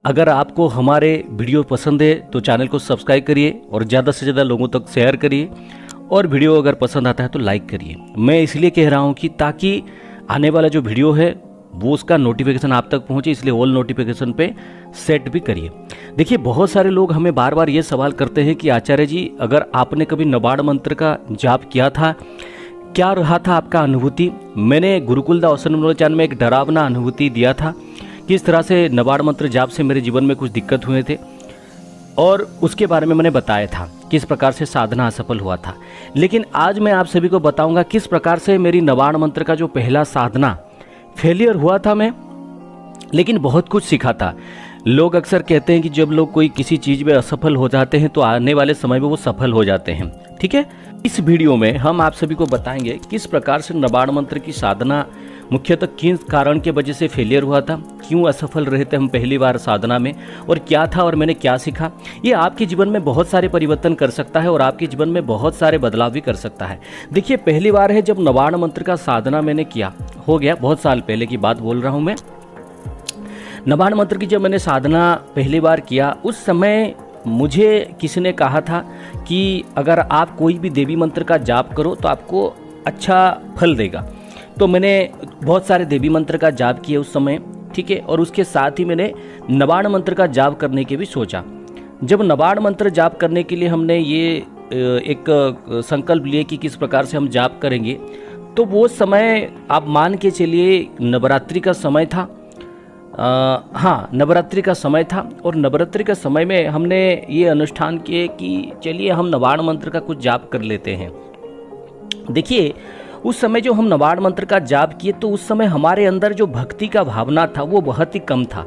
अगर आपको हमारे वीडियो पसंद है तो चैनल को सब्सक्राइब करिए और ज़्यादा से ज़्यादा लोगों तक शेयर करिए और वीडियो अगर पसंद आता है तो लाइक करिए। मैं इसलिए कह रहा हूँ कि ताकि आने वाला जो वीडियो है वो उसका नोटिफिकेशन आप तक पहुँचे, इसलिए ऑल नोटिफिकेशन पे सेट भी करिए। देखिए, बहुत सारे लोग हमें बार बार ये सवाल करते हैं कि आचार्य जी, अगर आपने कभी नबाड़ मंत्र का जाप किया था, क्या रहा था आपका अनुभूति? मैंने Gurukul the awesome knowledge channel में एक डरावना अनुभूति दिया था, किस तरह से नबाड़ मंत्र जाप से मेरे जीवन में कुछ दिक्कत हुए थे और उसके बारे में मैंने बताया था किस प्रकार से साधना असफल हुआ था। लेकिन आज मैं आप सभी को बताऊंगा किस प्रकार से मेरी नबाड़ मंत्र का जो पहला साधना फेलियर हुआ था मैं, लेकिन बहुत कुछ सीखा था। लोग अक्सर कहते हैं कि जब लोग कोई किसी चीज़ में असफल हो जाते हैं तो आने वाले समय में वो सफल हो जाते हैं। ठीक है, इस वीडियो में हम आप सभी को बताएंगे किस प्रकार से नबाड़ मंत्र की साधना मुख्यतः किन कारण के वजह से फेलियर हुआ था, क्यों असफल रहे थे हम पहली बार साधना में, और क्या था और मैंने क्या सीखा। ये आपके जीवन में बहुत सारे परिवर्तन कर सकता है और आपके जीवन में बहुत सारे बदलाव भी कर सकता है। देखिए, पहली बार है जब नबाड़ मंत्र का साधना मैंने किया, हो गया बहुत साल पहले की बात बोल रहा हूँ मैं। नबाड़ मंत्र की जब मैंने साधना पहली बार किया, उस समय मुझे किसी ने कहा था कि अगर आप कोई भी देवी मंत्र का जाप करो तो आपको अच्छा फल देगा। तो मैंने बहुत सारे देवी मंत्र का जाप किए उस समय, ठीक है, और उसके साथ ही मैंने नबाड़ मंत्र का जाप करने के भी सोचा। जब नबाड़ मंत्र जाप करने के लिए हमने ये एक संकल्प लिए कि किस प्रकार से हम जाप करेंगे, तो वो समय आप मान के चलिए नवरात्रि का समय था। हाँ, नवरात्रि का समय था और नवरात्रि के समय में हमने ये अनुष्ठान किए कि चलिए हम नबाड़ मंत्र का कुछ जाप कर लेते हैं। देखिए, उस समय जो हम नबाड़ मंत्र का जाप किए तो उस समय हमारे अंदर जो भक्ति का भावना था वो बहुत ही कम था।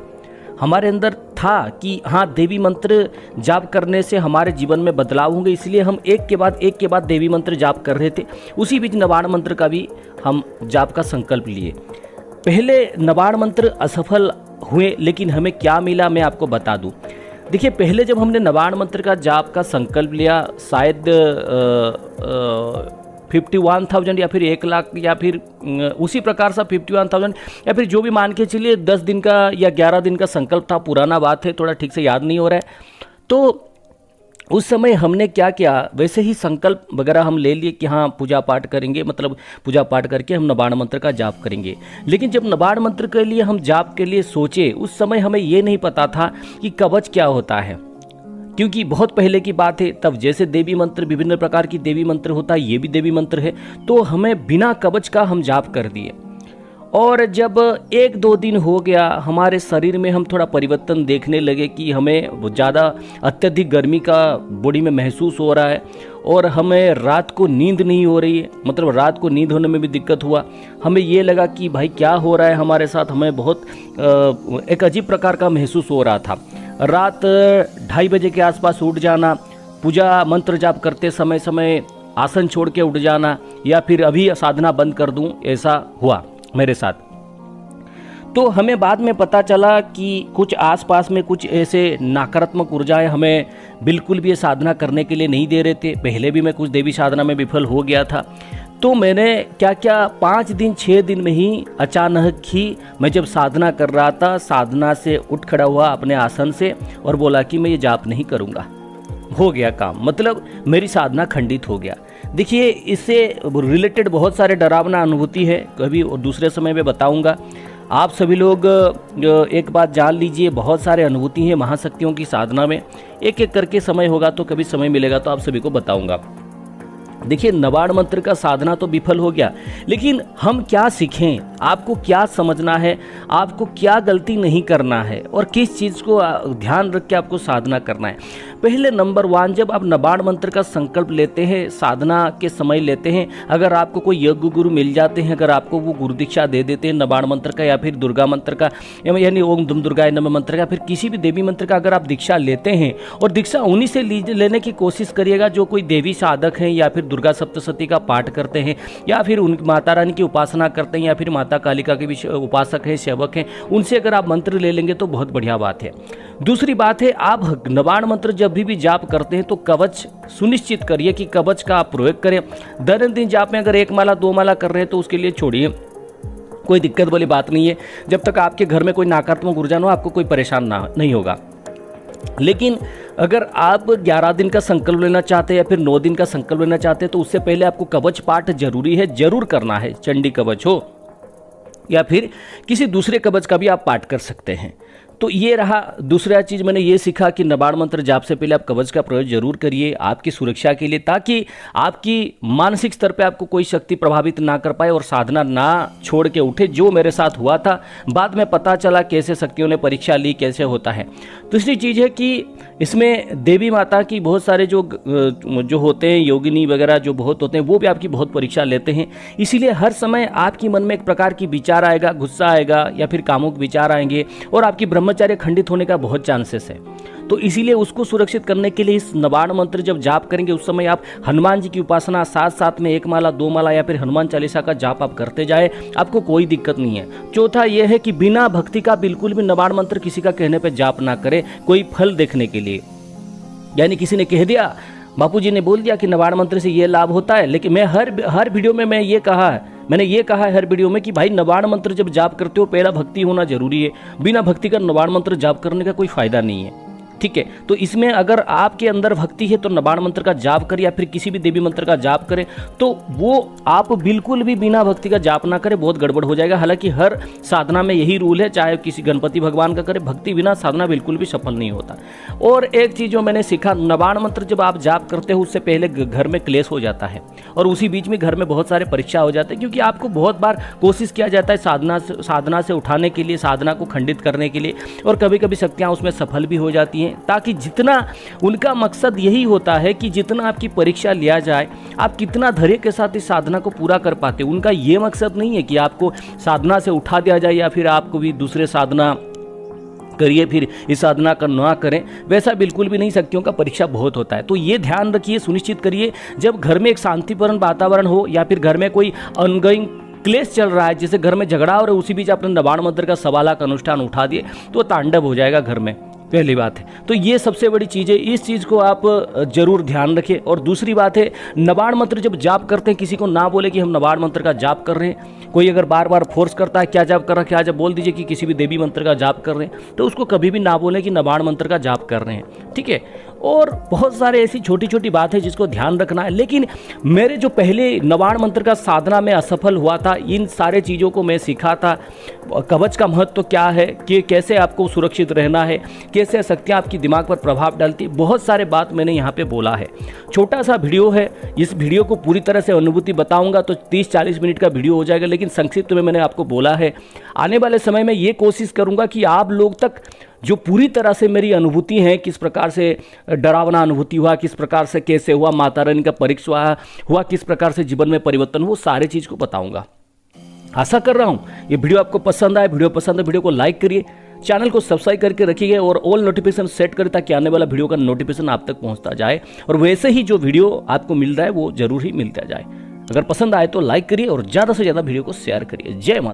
हमारे अंदर था कि हाँ, देवी मंत्र जाप करने से हमारे जीवन में बदलाव होंगे, इसलिए हम एक के बाद देवी मंत्र जाप कर रहे थे। उसी बीच नबाड़ मंत्र का भी हम जाप का संकल्प लिए। पहले नबाड़ मंत्र असफल हुए, लेकिन हमें क्या मिला मैं आपको बता दूं। देखिए, पहले जब हमने नबाड़ मंत्र का जाप का संकल्प लिया, शायद 51,000 या फिर 1 लाख या फिर उसी प्रकार सा 51,000 या फिर जो भी मान के चलिए 10 दिन का या 11 दिन का संकल्प था, पुराना बात है, थोड़ा ठीक से याद नहीं हो रहा है। तो उस समय हमने क्या किया, वैसे ही संकल्प वगैरह हम ले लिए कि हाँ पूजा पाठ करेंगे, मतलब पूजा पाठ करके हम नबाड़ मंत्र का जाप करेंगे। लेकिन जब नबाड़ मंत्र के लिए हम जाप के लिए सोचे, उस समय हमें ये नहीं पता था कि कवच क्या होता है, क्योंकि बहुत पहले की बात है। तब जैसे देवी मंत्र, विभिन्न प्रकार की देवी मंत्र होता है, ये भी देवी मंत्र है, तो हमें बिना कवच का हम जाप कर दिए। और जब 1-2 दिन हो गया, हमारे शरीर में हम थोड़ा परिवर्तन देखने लगे कि हमें ज़्यादा अत्यधिक गर्मी का बॉडी में महसूस हो रहा है और हमें रात को नींद नहीं हो रही है, मतलब रात को नींद होने में भी दिक्कत हुआ। हमें ये लगा कि भाई क्या हो रहा है हमारे साथ, हमें बहुत एक अजीब प्रकार का महसूस हो रहा था। रात 2:30 बजे के आसपास उठ जाना, पूजा मंत्र जाप करते समय आसन छोड़ के उठ जाना, या फिर अभी साधना बंद कर दूं, ऐसा हुआ मेरे साथ। तो हमें बाद में पता चला कि कुछ आसपास में कुछ ऐसे नकारात्मक ऊर्जाएं हमें बिल्कुल भी ये साधना करने के लिए नहीं दे रहे थे। पहले भी मैं कुछ देवी साधना में विफल हो गया था। तो मैंने क्या क्या 5 दिन 6 दिन में ही अचानक ही मैं जब साधना कर रहा था, साधना से उठ खड़ा हुआ अपने आसन से और बोला कि मैं ये जाप नहीं करूँगा। हो गया काम, मतलब मेरी साधना खंडित हो गया। देखिए, इससे रिलेटेड बहुत सारे डरावना अनुभूति है, कभी और दूसरे समय में बताऊंगा। आप सभी लोग एक बात जान लीजिए, बहुत सारे अनुभूति हैं महाशक्तियों की साधना में। एक एक करके समय होगा तो कभी समय मिलेगा तो आप सभी को बताऊंगा। देखिए, नबाड़ मंत्र का साधना तो विफल हो गया, लेकिन हम क्या सीखें, आपको क्या समझना है, आपको क्या गलती नहीं करना है और किस चीज़ को ध्यान रख के आपको साधना करना है। पहले नंबर 1, जब आप नबाड़ मंत्र का संकल्प लेते हैं, साधना के समय लेते हैं, अगर आपको कोई यज्ञ गुरु मिल जाते हैं, अगर आपको वो गुरु दीक्षा दे देते हैं नबाड़ मंत्र का या फिर दुर्गा मंत्र का, यानी ओम दुम दुर्गाय नमः मंत्र का, फिर किसी भी देवी मंत्र का अगर आप दीक्षा लेते हैं, और दीक्षा उन्हीं से लेने की कोशिश करिएगा जो कोई देवी साधक हैं या फिर दुर्गा सप्तशती का पाठ करते हैं या फिर उन माता रानी की उपासना करते हैं या फिर माता कालिका के भी उपासक हैं, सेवक हैं। उनसे अगर आप मंत्र ले लेंगे तो बहुत बढ़िया बात है। दूसरी बात है, आप नबाड़ मंत्र जब भी जाप करते हैं तो कवच सुनिश्चित करिए कि कवच का आप प्रयोग करें। दैनिक दिन जाप में अगर 1 माला 2 माला कर रहे हैं तो उसके लिए छोड़िए, कोई दिक्कत वाली बात नहीं है। जब तक आपके घर में कोई नकारात्मक ऊर्जा ना हो, आपको कोई परेशान नहीं होगा। लेकिन अगर आप 11 दिन का संकल्प लेना चाहते हैं या फिर 9 दिन का संकल्प लेना चाहते हैं, तो उससे पहले आपको कवच पाठ जरूरी है, जरूर करना है। चंडी कवच हो या फिर किसी दूसरे कवच का भी आप पाठ कर सकते हैं। तो ये रहा। दूसरा चीज़ मैंने ये सीखा कि नबाड़ मंत्र जाप से पहले आप कवच का प्रयोग जरूर करिए आपकी सुरक्षा के लिए, ताकि आपकी मानसिक स्तर पे आपको कोई शक्ति प्रभावित ना कर पाए और साधना ना छोड़ के उठे। जो मेरे साथ हुआ था, बाद में पता चला कैसे शक्तियों ने परीक्षा ली, कैसे होता है। दूसरी चीज़ है कि इसमें देवी माता की बहुत सारे जो होते हैं, योगिनी वगैरह जो बहुत होते हैं, वो भी आपकी बहुत परीक्षा लेते हैं। इसीलिए हर समय आपकी मन में एक प्रकार की विचार आएगा, गुस्सा आएगा या फिर कामुक विचार आएंगे और आपकी ब्रह्मचर्य खंडित होने का बहुत चांसेस है। तो इसीलिए उसको सुरक्षित करने के लिए इस नबाड़ मंत्र जब जाप करेंगे, उस समय आप हनुमान जी की उपासना साथ साथ में 1 माला 2 माला या फिर हनुमान चालीसा का जाप आप करते जाए, आपको कोई दिक्कत नहीं है। चौथा यह है कि बिना भक्ति का बिल्कुल भी नबाड़ मंत्र किसी का कहने पर जाप ना करें, कोई फल देखने के लिए। यानी किसी ने कह दिया, बापू जी ने बोल दिया कि नबाड़ मंत्र से ये लाभ होता है, लेकिन मैं हर वीडियो में मैंने ये कहा है हर वीडियो में कि भाई नबाड़ मंत्र जब जाप करते हो पहला भक्ति होना जरूरी है। बिना भक्ति का नबाड़ मंत्र जाप करने का कोई फायदा नहीं है, ठीक है। तो इसमें अगर आपके अंदर भक्ति है तो नबाड़ मंत्र का जाप करें या फिर किसी भी देवी मंत्र का जाप करें, तो वो आप बिल्कुल भी बिना भक्ति का जाप ना करें, बहुत गड़बड़ हो जाएगा। हालांकि हर साधना में यही रूल है, चाहे किसी गणपति भगवान का करें, भक्ति बिना साधना बिल्कुल भी सफल नहीं होता। और एक चीज़ जो मैंने सीखा, नबाड़ मंत्र जब आप जाप करते हो उससे पहले घर में क्लेश हो जाता है और उसी बीच में घर में बहुत सारे परीक्षा हो जाते हैं, क्योंकि आपको बहुत बार कोशिश किया जाता है साधना से उठाने के लिए, साधना को खंडित करने के लिए, और कभी कभी शक्तियाँ उसमें सफल भी हो जाती हैं। ताकि जितना उनका मकसद यही होता है कि जितना आपकी परीक्षा लिया जाए, आप कितना धैर्य के साथ इस साधना को पूरा कर पाते। उनका ये मकसद नहीं है कि आपको साधना से उठा दिया जाए या फिर आपको भी दूसरे साधना करिए फिर इस साधना का ना करें, वैसा बिल्कुल भी नहीं। शक्तियों का परीक्षा बहुत होता है। तो ये ध्यान रखिए, सुनिश्चित करिए जब घर में एक शांतिपूर्ण वातावरण हो या फिर घर में कोई अनगोइंग क्लेश चल रहा है, जैसे घर में झगड़ा हो रहा है, उसी बीच आपने नबाड़ मंत्र का 1.25 लाख अनुष्ठान उठा दिए तो तांडव हो जाएगा घर में, पहली बात है। तो ये सबसे बड़ी चीज़ है, इस चीज़ को आप जरूर ध्यान रखें। और दूसरी बात है, नबाड़ मंत्र जब जाप करते हैं किसी को ना बोले कि हम नबाड़ मंत्र का जाप कर रहे हैं। कोई अगर बार बार फोर्स करता है क्या जाप कर रहा है, क्या जब बोल दीजिए कि किसी भी देवी मंत्र का जाप कर रहे हैं, तो उसको कभी भी ना बोले कि नबाड़ मंत्र का जाप कर रहे हैं, ठीक है। और बहुत सारे ऐसी छोटी छोटी बात है जिसको ध्यान रखना है। लेकिन मेरे जो पहले नबाड़ मंत्र का साधना में असफल हुआ था, इन सारे चीज़ों को मैं सीखा था। कवच का महत्व क्या है, कि कैसे आपको सुरक्षित रहना है, कैसे शक्तियाँ आपकी दिमाग पर प्रभाव डालती, बहुत सारे बात मैंने यहाँ पे बोला है। छोटा सा वीडियो है, इस वीडियो को पूरी तरह से अनुभूति बताऊँगा तो 30-40 मिनट का वीडियो हो जाएगा, लेकिन संक्षिप्त में मैंने आपको बोला है। आने वाले समय में ये कोशिश करूँगा कि आप लोग तक जो पूरी तरह से मेरी अनुभूति है, किस प्रकार से डरावना अनुभूति हुआ, किस प्रकार से कैसे हुआ, माता रानी का परीक्षा हुआ, किस प्रकार से जीवन में परिवर्तन हुआ, सारे चीज़ को बताऊंगा। आशा कर रहा हूँ ये वीडियो आपको पसंद आए। वीडियो पसंद है, वीडियो को लाइक करिए, चैनल को सब्सक्राइब करके रखिए और ऑल नोटिफिकेशन सेट करें ताकि आने वाला वीडियो का नोटिफिकेशन आप तक पहुँचता जाए और वैसे ही जो वीडियो आपको मिल रहा है वो जरूर ही मिलता जाए। अगर पसंद आए तो लाइक करिए और ज़्यादा से ज़्यादा वीडियो को शेयर करिए। जय माता।